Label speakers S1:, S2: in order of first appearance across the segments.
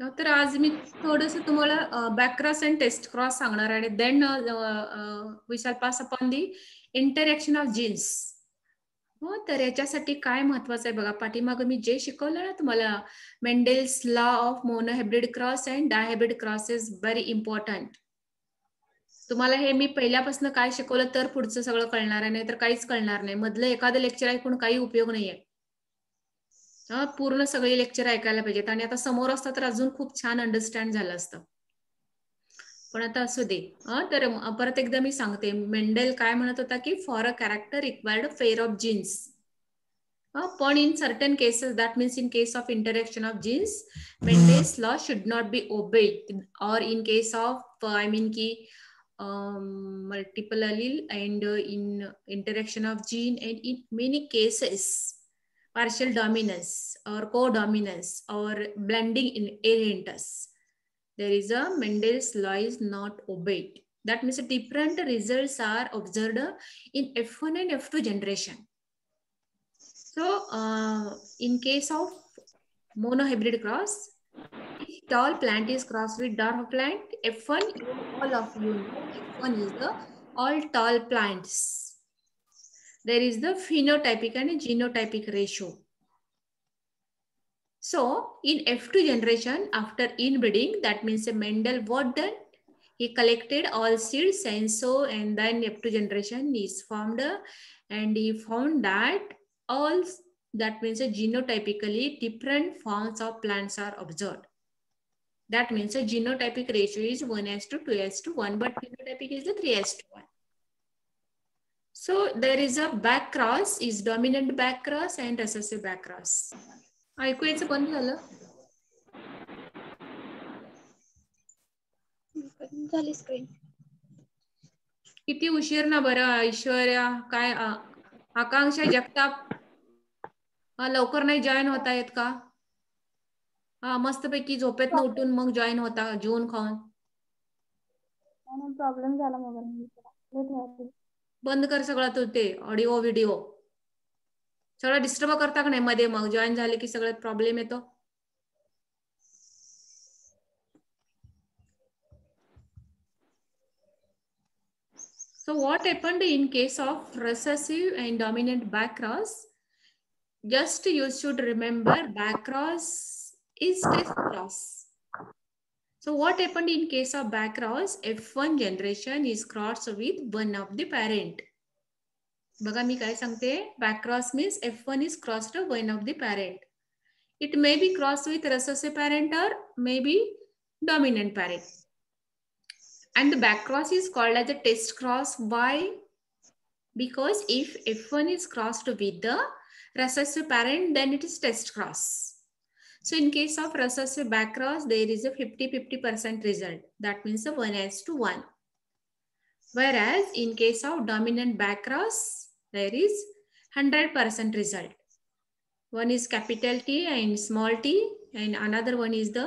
S1: तर आज मी थोडंसं तुम्हाला back cross and test cross सांगणार आहे. Then we shall pass upon the interaction of genes. हो, तर याच्यासाठी काय महत्वाचं आहे बघा, पाठीमागं मी जे शिकवलं ना तुम्हाला, Mendel's law of monohybrid cross and dihybrid cross is very important. तुम्हाला हे मी पहिल्यापासून काय शिकवलं तर पुढचं सगळं कळणार आहे, नाही तर काहीच कळणार नाही. मधलं एखादं लेक्चर ऐकून काही उपयोग नाहीये. पूर्ण सगळे लेक्चर ऐकायला पाहिजेत आणि आता समोर असतं तर अजून खूप छान अंडरस्टँड झालं असतं. पण आता असू दे. तर परत एकदा मी सांगते, मेंडेल काय म्हणत होता की for a character required pair of genes. पण in certain cases, that means in case of interaction of genes, Mendel's law should not be obeyed. Or in case of I mean ki multiple allele and in interaction of gene, and in many cases partial dominance or co-dominance or blending inheritance, there is a Mendel's law is not obeyed. That means different results are observed in F1 and F2 generation. So, in case of monohybrid cross, if tall plant is crossed with dwarf plant, F1, all of you know, F1 is the all tall plants. There is the phenotypic and genotypic ratio. So, in F2 generation, after inbreeding, that means a Mendel what done? He collected all seeds, and so, and then F2 generation is formed, and he found that all, that means genotypically different forms of plants are observed. That means a genotypic ratio is 1:2:1, but phenotypic is the 3:1. So there is a back cross, is dominant back cross and recessive back cross. ऐकू यायचं बंद झालं?
S2: झाली screen.
S1: किती उशीर ना बरं ऐश्वर्या, काय आकांक्षा जगताप, लवकर नाही जॉईन होता येत का? मस्तपैकी झोपेतनं उठून मग जॉईन होता जेवून खाऊन.
S2: प्रॉब्लेम झाला मोबाईल.
S1: बंद कर सगळं तू ते ऑडिओ व्हिडिओ सगळं डिस्टर्ब करता का नाही मध्ये, मग जॉईन झाले की सगळ्यात प्रॉब्लेम येतो. So what happened in case of recessive and dominant back cross? Just you should remember back cross is test cross. So what happened in case of back cross? F1 generation is crossed with one of the parent. बघा मी काय सांगते, back cross means F1 is crossed one of the parent. It may be crossed with recessive parent or maybe dominant parent. And the back cross is called as a test cross. Why? Because if F1 is crossed with the recessive parent, then it is test cross. So in case of recessive back cross, there is a 50-50% result. That means a 1:1. Whereas in case of dominant back cross, there is 100% result. One is capital T and small t, and another one is the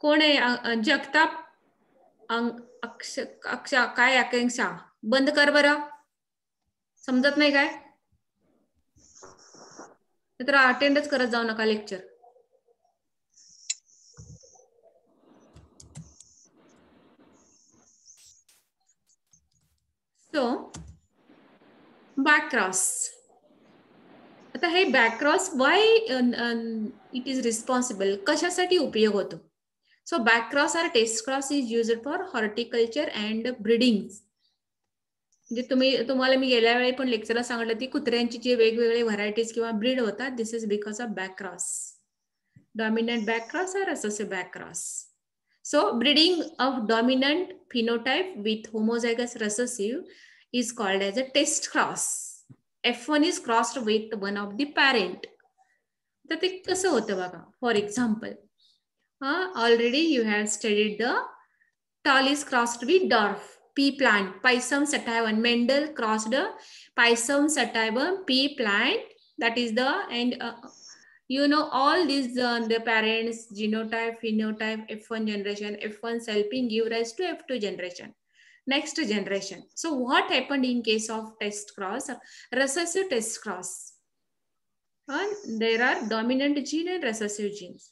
S1: कोण आहे जगताप अक्षा काय आकांक्षा बंद कर बरं, समजत नाही काय तर अटेंडच करत जाऊ नका लेक्चर. सो बॅक क्रॉस, आता हे back cross why it is responsible, कशासाठी उपयोग होतो? So back cross or test cross is used for horticulture and breeding. म्हणजे तुम्हाला मी गेल्या वेळी पण लेक्चरला सांगितलं की कुत्र्यांची जे वेगवेगळे व्हरायटीज किंवा ब्रीड होतात, this is because of back cross. Dominant back cross or recessive back cross. So breeding of dominant phenotype with homozygous recessive is called as a test cross. F1 is crossed with one of the parent. तर ते कसं होतं बघा, for example already you have studied the tall is crossed with dwarf pea plant, Pisum sativum. Mendel crossed Pisum sativum pea plant, that is the, and you know all these the parents, genotype, phenotype, F1 generation, F1 helping give rise to F2 generation, next generation. So what happened in case of test cross, recessive test cross? And there are dominant gene and recessive genes.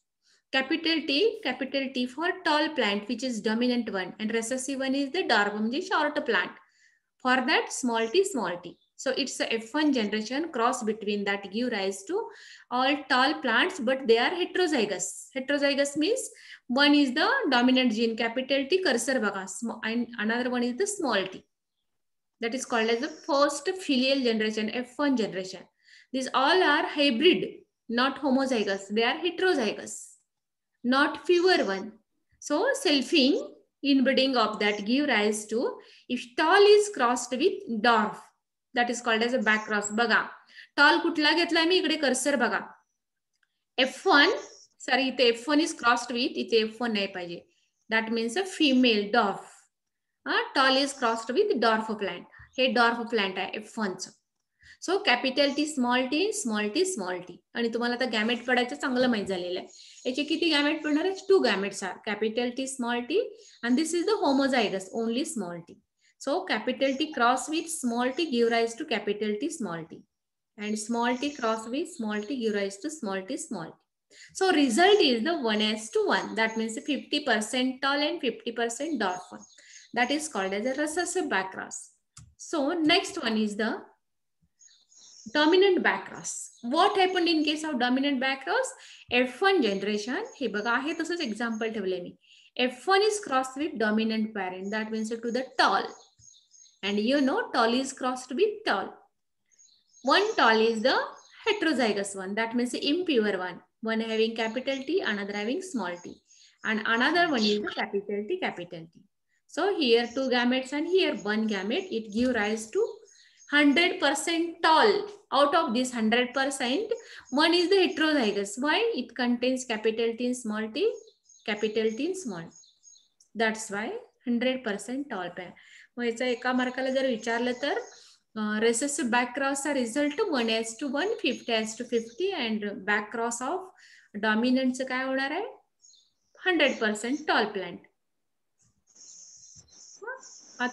S1: capital T for tall plant, which is dominant one, and recessive one is the dwarf, म्हणजे short plant. For that, small t. So it's a F1 generation cross between that give rise to all tall plants, but they are heterozygous. Heterozygous means one is the dominant gene, capital T, cursor baka, and another one is the small t. That is called as the first filial generation, F1 generation. These all are hybrid, not homozygous. They are heterozygous, not fewer one. So selfing, inbreeding of that give rise to, if tall is crossed with dwarf, that is called as a back cross. बघा, tall कुठला घेतलाय मी इकडे cursor बघा. F1, sorry, इथे F1 is crossed with, इथे F1 नाही पाहिजे. That means a female dwarf. Tall is crossed with dwarf plant. हे dwarf plant आहे F1 चं. So capital T, small T, small T, small T. आणि तुम्हाला आता गॅमेट पडायचं चांगलं माहित झालेलं आहे. याचे किती गॅमेट पडणार आहे? 2 gametes are capital T, small T, and this is the homozygous, only small t. So capital T cross with small t give rise to capital T, small t, and small t cross with small t give rise to small t, small t. So result is the 1:1. That means 50% tall and 50% dwarf one. That is called as a recessive backcross. So next one is the dominant backcross. What happened in case of dominant backcross? F1 generation, हे बघा आहे तसंच example ठेवले मी. F1 is crossed with dominant parent. That means to the tall. And you know tall is crossed with tall. One tall is the heterozygous one. That means the impure one. One having capital T, another having small t. And another one is the capital T, capital T. So here 2 gametes and here 1 gamete. It gives rise to 100% tall. Out of this 100%, one is the heterozygous. Why? It contains capital T in small t, capital T in small. That's why 100% tall pair. मग याचा एका मार्काला जर विचारलं तर recessive backcross चा result 1:1, 50:50, and backcross of dominant चं काय होणार आहे? 100% tall plant.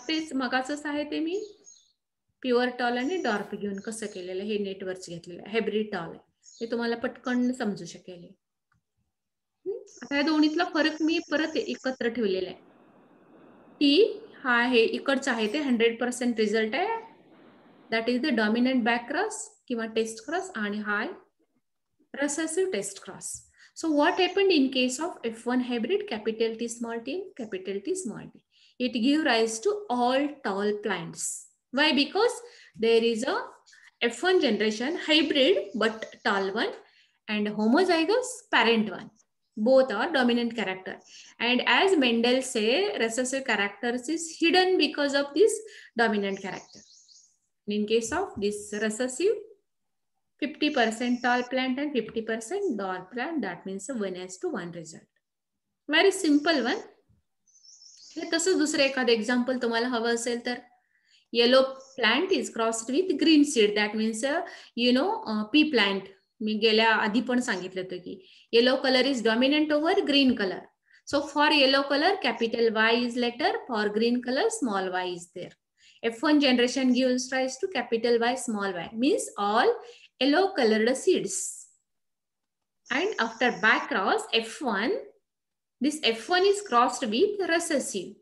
S1: तेच मगाचंच आहे ते मी प्युअर टॉल आणि डॉर्फ घेऊन कसं केलेलं हे नेटवरच घेतलेलं आहे. हायब्रिड टॉल आहे, हे तुम्हाला पटकन समजू शकेल. आता या दोन्हीतला फरक मी परत एकत्र ठेवलेला आहे. टी हा आहे इकडचा आहे ते 100% रिझल्ट आहे. That is the dominant back cross किंवा टेस्ट क्रॉस, आणि हा recessive test cross. So what happened in case of F1 hybrid, capital T small t, capital T small t? It give rise to all tall plants. Why? Because there is a F1 generation hybrid but tall one and homozygous parent one. Both are dominant character. And as Mendel say, recessive characters is hidden because of this dominant character. In case of this recessive, 50% tall plant and 50% dwarf plant, that means a 1:1 result. Very simple one. हे तसंच दुसरं एखादं example तुम्हाला हवं असेल तर, yellow plant is crossed with green seed. That means P plant. मी गेल्या आधी पण सांगितलं होतं की yellow colour is dominant over green colour. So for yellow colour capital Y is letter, for green colour small y is there. F1 generation gives rise to capital Y, small y, means all yellow colored seeds. And after back cross F1, this F1 is crossed with recessive.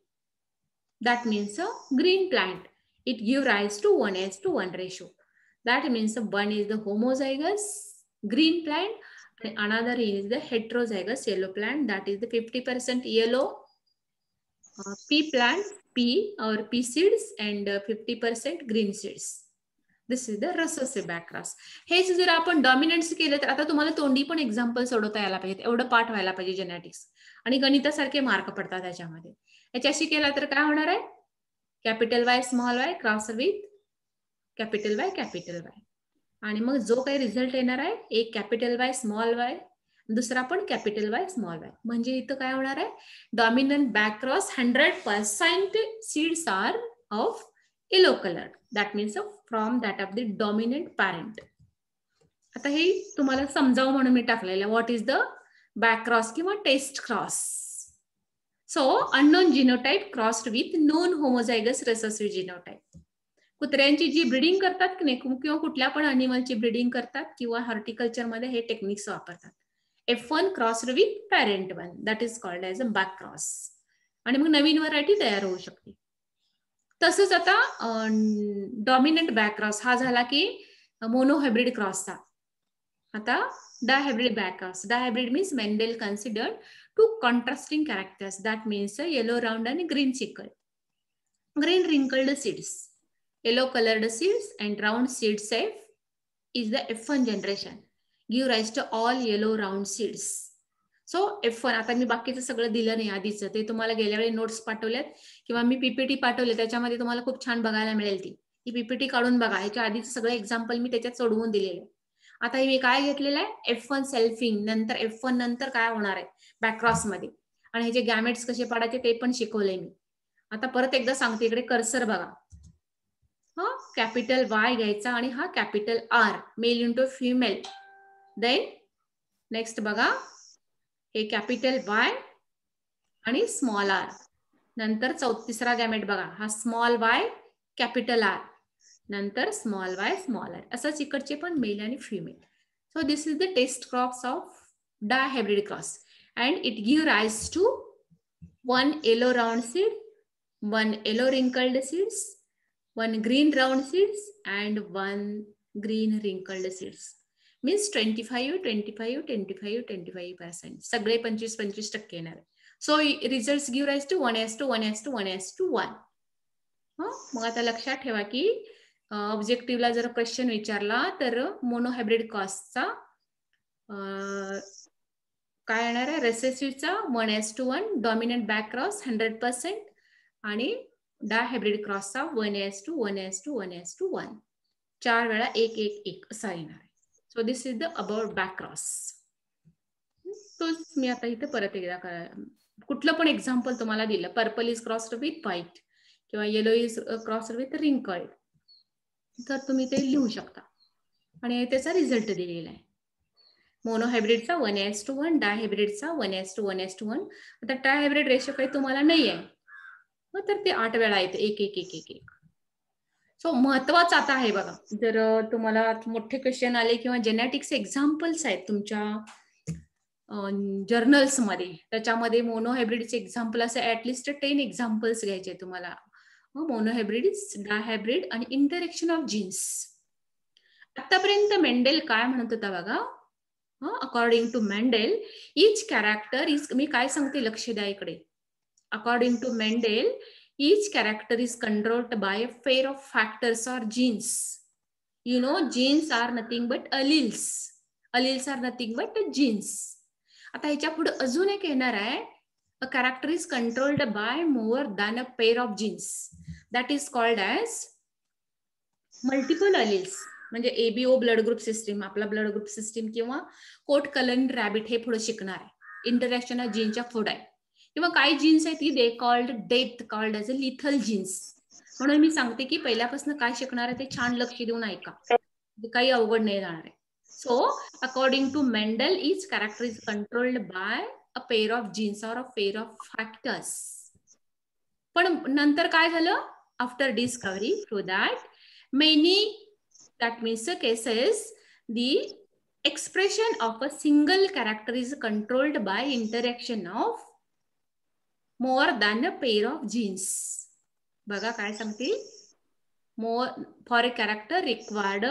S1: That means a green plant. It gives rise to 1:1 ratio. That means one is the homozygous green plant and another is the heterozygous yellow plant. That is the 50% yellow P plant, P or P seeds, and 50% green seeds. This is the recessive backcross. हेच जर आपण डॉमिनंट्स केलं तर आता तुम्हाला तोंडी पण example सोडवता यायला पाहिजे, एवढं पाठ व्हायला पाहिजे जेनेटिक्स, आणि गणितासारखे मार्क पडतात त्याच्यामध्ये. याच्याशी केला तर काय होणार आहे? Capital Y small y cross with capital Y capital Y, आणि मग जो काही रिझल्ट येणार आहे एक कॅपिटल Y स्मॉल y, दुसरा पण कॅपिटल Y स्मॉल y. म्हणजे इथं काय होणार आहे? Dominant backcross 100% seeds are of yellow colour. That means from that of the dominant parent. आता हे तुम्हाला समजावं म्हणून मी टाकलेलं. व्हॉट इज द बॅकक्रॉस किंवा test cross? So unknown genotype crossed with known homozygous recessive genotype. कुत्र्यांची जी ब्रीडिंग करतात की नाही, किंवा कुठल्या पण अॅनिमलची ब्रीडिंग करतात किंवा हॉर्टिकल्चर मध्ये हे टेक्निक्स वापरतात. F1 crossed with parent one, that is called as a back cross. आणि मग नवीन व्हरायटी तयार होऊ शकते. तसंच आता डॉमिनंट बॅक क्रॉस हा झाला की मोनोहायब्रिड क्रॉसचा. आता dihybrid back cross. Dihybrid means Mendel considered two contrasting characters, that means yellow round and green sickle. Green wrinkled seeds, yellow colored seeds and round seed set is the F1 generation, give rise to all yellow round seeds. So F1, आता मी बाकीचं सगळं दिलं नाही आधीचं, ते तुम्हाला गेल्या वेळी नोट्स पाठवल्यात किंवा मी पीपीटी पाठवले, त्याच्यामध्ये तुम्हाला खूप छान बघायला मिळेल. ती पीपीटी काढून बघा. ह्याच्या आधीचं सगळं एक्झाम्पल मी त्याच्यात सोडवून दिलेलं आहे. आता मी काय घेतलेलं आहे, F1 सेल्फिंग, नंतर F1 नंतर काय होणार आहे बॅकक्रॉस मध्ये, आणि ह्याचे गॅमेट्स कसे पाडायचे ते पण शिकवलंय मी. आता परत एकदा सांगते, इकडे कर्सर बघा. हा कॅपिटल Y घ्यायचा आणि हा capital R, male into female. Then next बघा, हे कॅपिटल Y आणि स्मॉल r. नंतर तिसरा गॅमेट बघा, हा स्मॉल y कॅपिटल R, नंतर स्मॉल y स्मॉल r. असंच इकडचे पण मेल आणि female. So this is the test crops of dihybrid cross and it give rise to one yellow round seed, one yellow wrinkled seeds, one green round seeds and one green wrinkled seeds. Means 25, 25, 25, 25%. सगळे 25-25% येणार. So results give rise to 1:1:1:1:1. मग आता लक्षात ठेवा की ऑब्जेक्टिव्हला जर question विचारला तर मोनोहायब्रिड क्रॉसचा काय येणार आहे, रेसेसिव्हचा 1:1, डॉमिनंट बॅक क्रॉस 100% आणि डायहायब्रिड क्रॉसचा 1:1:1:1:1. 4 वेळा 1:1:1 असा येणार आहे. So this is the about back cross. तोच मी आता इथे परत एकदा कुठलं पण एक्झाम्पल तुम्हाला दिलं, purple is crossed with white किंवा yellow is crossed with wrinkled, तर तुम्ही ते लिहू शकता आणि त्याचा रिझल्ट दिलेला आहे. मोनोहायब्रिडचा 1:1, डायहायब्रिडचा 1:1:1:1. आता डायहायब्रिड रेशो काही तुम्हाला नाही आहे, तर ते 8 वेळा येते 1:1:1:1. सो महत्वाचं आता आहे बघा, जर तुम्हाला मोठे क्वेश्चन आले किंवा जेनेटिक्स एक्झाम्पल्स आहेत तुमच्या जर्नल्स मध्ये, त्याच्यामध्ये मोनोहायब्रिडचे एक्झाम्पल असे ऍटलिस्ट 10 एक्झाम्पल्स घ्यायचे तुम्हाला. मोनोहायब्रिड, डायहायब्रिड आणि इंटरॅक्शन ऑफ जीन्स. आतापर्यंत मेंडेल काय म्हणत होता बघा, according to Mendel each character is, मी काय सांगते लक्ष द्या इकडे. According to Mendel each character is controlled by a pair of factors or genes. You know, genes are nothing but alleles. Alleles are nothing but genes. आता ह्याच्या पुढे अजून एक येणार आहे, a character is controlled by more than a pair of genes. That is called as multiple alleles. म्हणजे ABO blood group system, आपला blood group system किंवा कोट कलन रॅबिट हे पुढे शिकणार आहे. इंटरॅक्शन ऑफ जीनच्या पुढे आहे. किंवा काही जीन्स आहेत ती they called death called as a lethal genes. म्हणून मी सांगते की पहिल्यापासून काय शिकणार आहे ते छान लक्ष देऊन ऐका, काही अवघड नाही जाणार आहे. So according to Mendel each character is controlled by a pair of genes or a pair of factors. पण नंतर काय झालं, after discovery through that many, that means cases the expression of a single character is controlled by interaction of more than a pair of genes. बघा काय सांगते, more for a character required,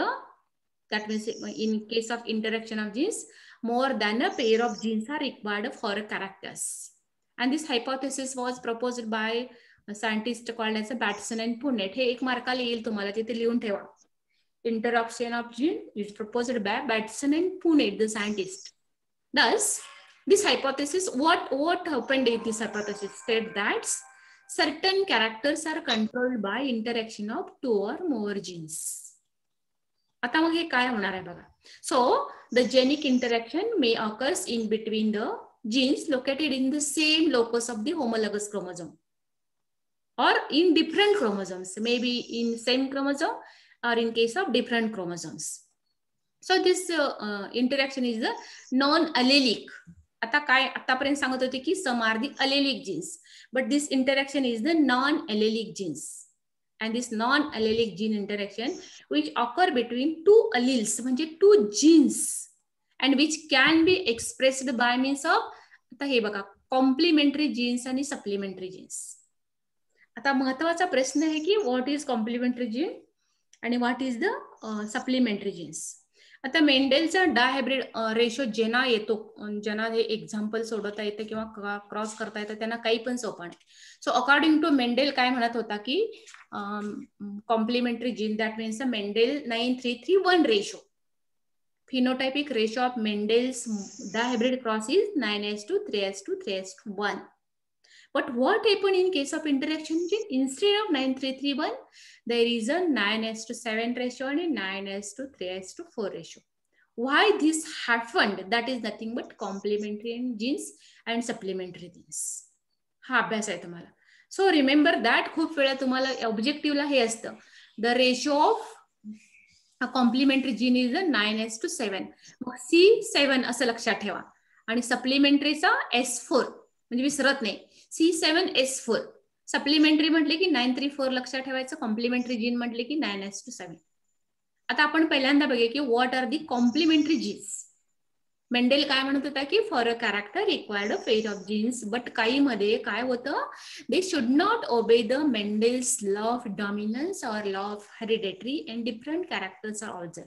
S1: that means in case of interaction of genes more than a pair of genes are required for characters. And this hypothesis was proposed by a scientist called as a Batson and Punnett. हे एक मार्काला येईल तुम्हाला, तिथे लिहून ठेवा. Interaction of gene is proposed by Batson and Punnett, the scientist. Thus this hypothesis, what happened in this hypothesis, said that certain characters are controlled by interaction of 2 or more genes. आता मग हे काय होणार आहे बघा. So the genic interaction may occurs in between the genes located in the same locus of the homologous chromosome or in different chromosomes, maybe in same chromosome or in case of different chromosomes. So this interaction is the non-allelic. आता काय आतापर्यंत सांगत होते की some are the allelic genes, but this interaction is the non allelic genes. And this non allelic gene interaction which occur between 2 alleles, म्हणजे 2 genes and which can be expressed by means of, आता हे बघा, complementary genes आणि supplementary genes. आता महत्वाचा प्रश्न आहे की व्हॉट इज कॉम्प्लिमेंटरी जीन आणि what is the supplementary genes. आता मेंडेलचा डायहायब्रिड रेशो ज्यांना येतो, ज्यांना हे एक्झाम्पल सोडवता येतं किंवा क्रॉस करता येतं त्यांना काही पण सोपं नाही. सो अकॉर्डिंग टू मेंडेल काय म्हणत होता की complementary gene that means Mendel 9331 ratio. Phenotypic ratio of Mendel's dihybrid cross is 9:3:3:1. But what happened in case of interaction gene? Instead of 9331, there is a 9:7 ratio and a 9:3:4 ratio. Why this happened? That is nothing but complementary genes and supplementary genes. हा अभ्यास आहे तुम्हाला. So remember that, खूप वेळा तुम्हाला ऑब्जेक्टिव्हला हे असतं, the ratio of complementary gene is 9:7. मग C7 असं लक्षात ठेवा आणि सप्लिमेंटरीचा S4 म्हणजे विसरत नाही, C7S4. सप्लिमेंटरी म्हटले की 934 लक्षात ठेवायचं, कॉम्प्लिमेंटरी जीन म्हटले की 9:7. आता आपण पहिल्यांदा बघूया की what are the complementary genes. Mendel काय म्हणत होता की for a character required a pair of genes, but काही मध्ये काय होतं, they should not obey the Mendel's law of dominance और law of hereditary and different characters are also.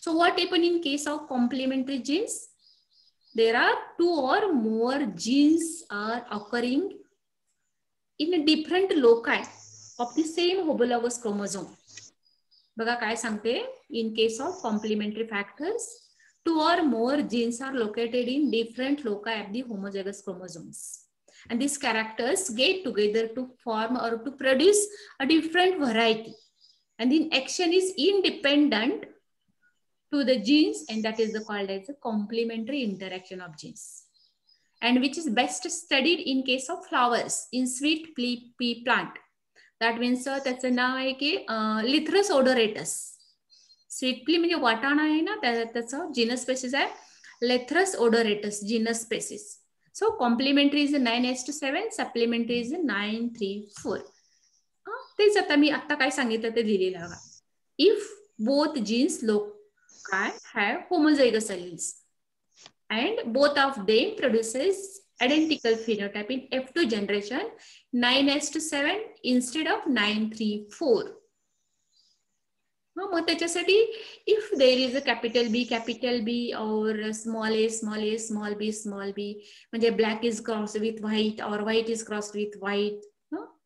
S1: So what happen in case of complementary genes? There are 2 or more genes are occurring in a different loci of the same homologous chromosome. बघा काय सांगते, in case of complementary factors 2 or more genes are located in different loci of the homozygous chromosomes, and these characters get together to form or to produce a different variety, and the action is independent to the genes, and that is called as a complementary interaction of genes, and which is best studied in case of flowers in sweet pea plant. That means त्याचं नाव आहे की लिथरस ओडोरेटस. Sweet प्ली म्हणजे वाटाणा आहे ना, त्याचं genus species आहे Lathyrus odoratus genus species. So complementary is 9:7, supplementary is 9:3:4. तेच आता मी आता काय सांगितलं ते दिलेलं बघा. If both genes loci have homozygous alleles and both of them produces identical phenotype in F2 generation 9:7 instead of 9:3:4. मग त्याच्यासाठी if there is a capital B और स्मॉल a b म्हणजे black is cross with white और white is cross with white,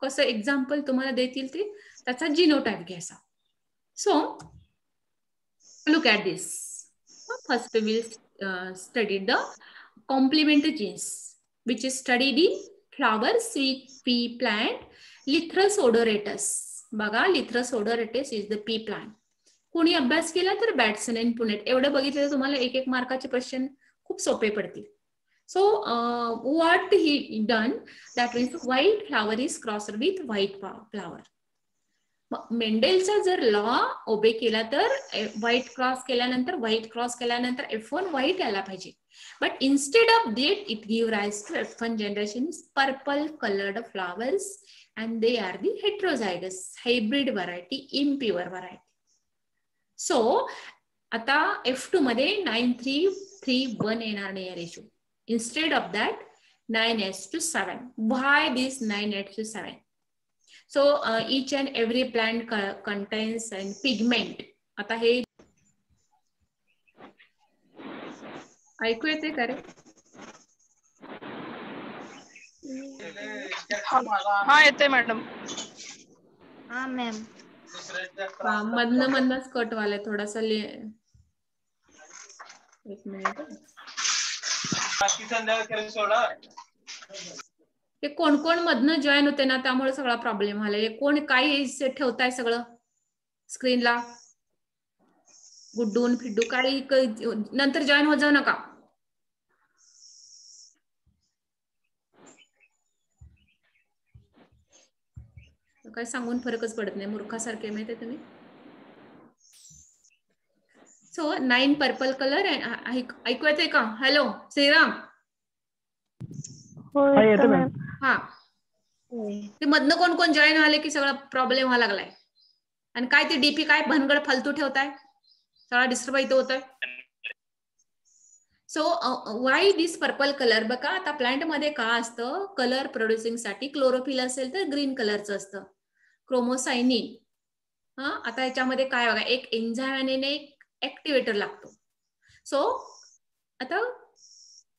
S1: कसं example तुम्हाला देतील ते त्याचा जीनोटाइप घ्यायचा. So look at this. First we will study the complementary genes which is studied in flower, sweet pea plant, Lythris odoratus. बघा, Lythris odoratus is the pea plant. कोणी अभ्यास केला तर बॅटसन आणि पुनेट एवढं बघितलं तर तुम्हाला एक मार्काचे क्वेश्चन खूप सोपे पडतील. So what he done, that means white flower is crossed with white flower. मेंडेलचा जर लॉ ओबे केला तर व्हाईट क्रॉस केल्यानंतर F1 व्हाईट यायला पाहिजे, but instead of that it give rise to F1 generation purple coloured flowers and they are the heterozygous hybrid variety, impure variety. So आता F2 मध्ये 9:3:1 येणार नाही ratio, instead of that 9:7. Why this 9:7? So each and every plant contains an pigment. आता हे ऐकू येते का रे?
S3: हा येते मॅडम.
S2: हा मॅम.
S1: मधनच कट वाला थोडासा एक मिनिट. हे कोण कोण मधनं जॉईन होते ना, त्यामुळे सगळा प्रॉब्लेम आलाय. कोण काय ठेवताय सगळं स्क्रीनला, गुड्डून फिड्डू काही नंतर जॉईन हो जाऊ नका. काय सांगून फरकच पडत नाही, मूर्खासारखे माहिती तुम्ही. सो 9 पर्पल कलर ऐकू येते का? हॅलो श्रीराम. हा, ते मधनं कोण कोण जॉईन आले की सगळा प्रॉब्लेम व्हायला लागलाय. आणि काय ते डीपी काय भनगड फालतू ठेवताय, सगळा डिस्टर्ब इथं होतोय. So why this purple colour? बघा आता प्लांट मध्ये का असतं, कलर प्रोड्युसिंग साठी क्लोरोफिल असेल तर ग्रीन कलरचं असतं, क्रोमोसायनिन. आता याच्यामध्ये काय बघा, एक एन्झाइम आणि एक ऍक्टिव्हेटर लागतो. सो आता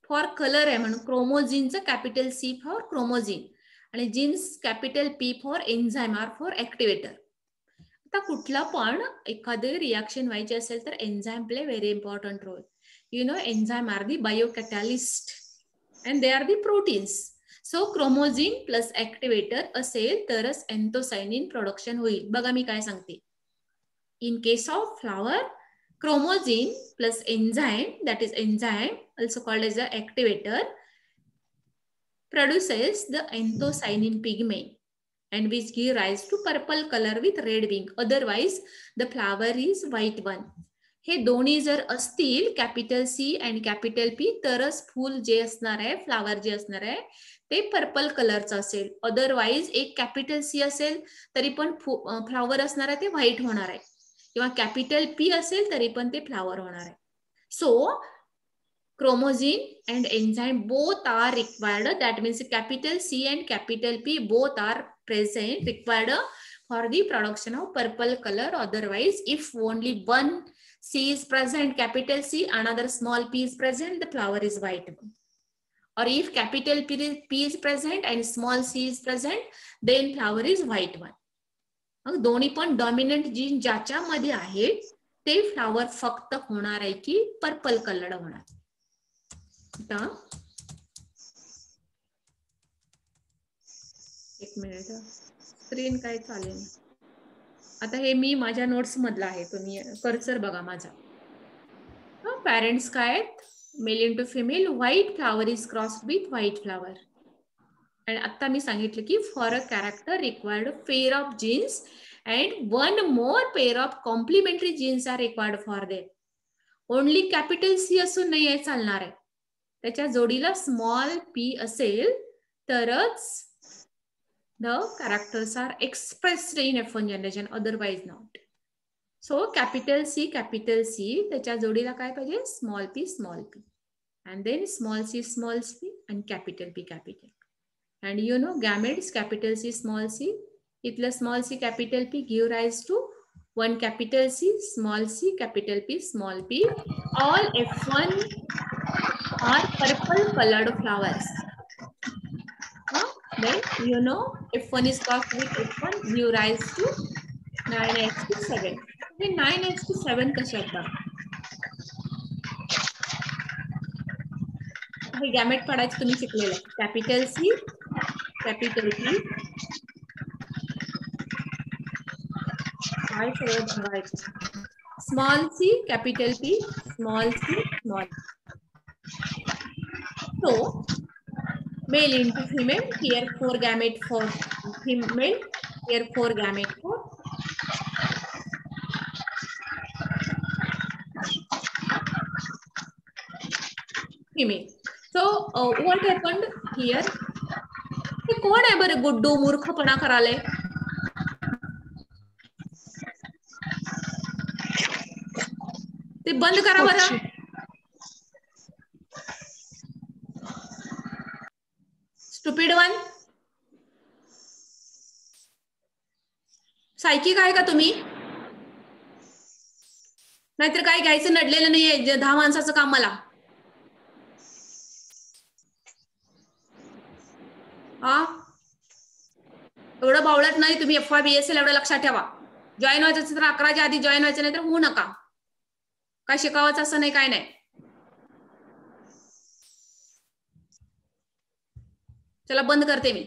S1: फॉर कलर आहे म्हणून क्रोमोझिनचं कॅपिटल C फॉर क्रोमोझिन आणि genes capital P for enzyme, R for activator. आता कुठला पण एखादे रिॲक्शन व्हायची असेल तर enzyme play very important role. You know, enzyme are the biocatalyst and they are the proteins. So chromosine plus activator असेल तरच एन्थोसायनिन प्रोडक्शन होईल. बघा मी काय सांगते. In case of flower, chromosine plus enzyme, that is enzyme also called as the activator, produces the anthocyanin pigment and which give rise to purple color with red wing. Otherwise the flower is white one. हे दोन्ही जर असतील capital C आणि capital P तरच फूल जे असणार आहे, flower जे असणार आहे ते पर्पल कलरचं असेल. अदरवाईज एक कॅपिटल C असेल तरी पण फ्लावर असणार आहे ते व्हाईट होणार आहे, किंवा कॅपिटल P असेल तरी पण ते फ्लावर होणार आहे. So chromosine and enzyme both are required. That means capital C and capital P both are present, required for the production of purple color. Otherwise, if only one C is present, capital C, another small p is present, the flower is white. Or if capital P is present and small c is present, then flower is white one. दोन्ही पण dominant gene ज्याच्यामध्ये आहे ते flower फक्त होणार आहे की purple colour होणार. एक मिनिट, स्क्रीन काय चालेल. आता हे मी माझ्या नोट्स मधला आहे, तुम्ही कर्सर बघा माझा. पॅरेंट्स काय आहेत, male into female, white flower is crossed with white flower. आणि आता मी सांगितलं की for a character required pair of genes and one more pair of complementary genes are required for them. Only capital C असून नाही आहे चालणार आहे, त्याच्या जोडीला स्मॉल p असेल तरच the characters are expressed in F1 generation, otherwise not. So capital C त्याच्या जोडीला काय पाहिजे, small p and then small c and capital P. And you know gametes capital C small c, इथलं small c capital P give rise to one capital C small c capital P small p. All F1 are purple colored flowers. Then you know F1 is crossed with F1 give rise to 9x to 7. हे 9x to 7 कशात बघा, हे gamete काढायचं तुम्ही शिकलेलं आहे. Capital C capital P काय सगळं बघायचं, small c capital P small c small. So male into female, here 4 gamete for female, here 4 gamete for female. So what happened here? हे कोण आहे बरं गुड्डू मूर्खपणा कराले? ते बंद करा बरं. Stupid one. सायकिक आहे का तुम्ही? नाहीतर काय घ्यायचं नडलेलं नाहीये 10 माणसाचं काम मला. एवढं बावळट नाही तुम्ही. FY BSL एवढं लक्षात ठेवा. जॉईन व्हायचं असेल तर 11च्या आधी जॉईन व्हायचं, नाही तर होऊ नका. काय शिकावायचं असं नाही, काय नाही. चला बंद करते मी.